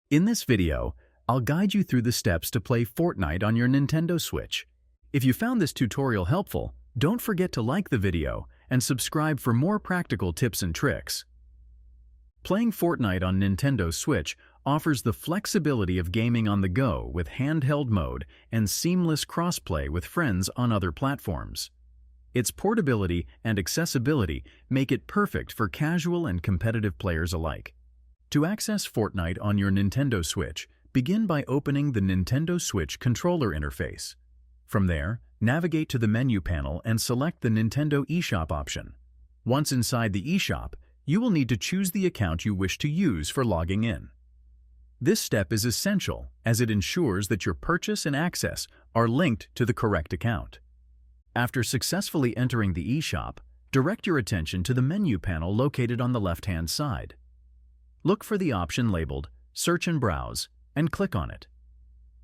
In this video, I'll guide you through the steps to play Fortnite on your Nintendo Switch. If you found this tutorial helpful, don't forget to like the video and subscribe for more practical tips and tricks. Playing Fortnite on Nintendo Switch offers the flexibility of gaming on the go with handheld mode and seamless crossplay with friends on other platforms. Its portability and accessibility make it perfect for casual and competitive players alike. To access Fortnite on your Nintendo Switch, begin by opening the Nintendo Switch controller interface. From there, navigate to the menu panel and select the Nintendo eShop option. Once inside the eShop, you will need to choose the account you wish to use for logging in. This step is essential as it ensures that your purchase and access are linked to the correct account. After successfully entering the eShop, direct your attention to the menu panel located on the left-hand side. Look for the option labeled Search and Browse and click on it.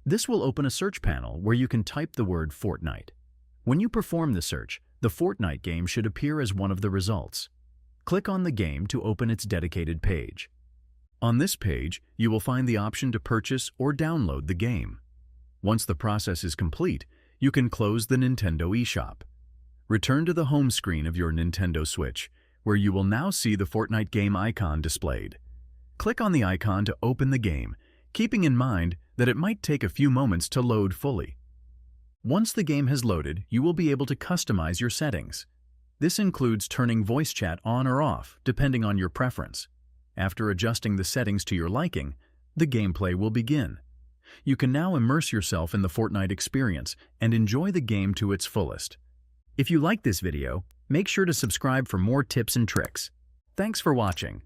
This will open a search panel where you can type the word Fortnite. When you perform the search, the Fortnite game should appear as one of the results. Click on the game to open its dedicated page. On this page, you will find the option to purchase or download the game. Once the process is complete, you can close the Nintendo eShop. Return to the home screen of your Nintendo Switch, where you will now see the Fortnite game icon displayed. Click on the icon to open the game, keeping in mind that it might take a few moments to load fully. Once the game has loaded, you will be able to customize your settings. This includes turning voice chat on or off, depending on your preference. After adjusting the settings to your liking, the gameplay will begin. You can now immerse yourself in the Fortnite experience and enjoy the game to its fullest. If you like this video, make sure to subscribe for more tips and tricks. Thanks for watching.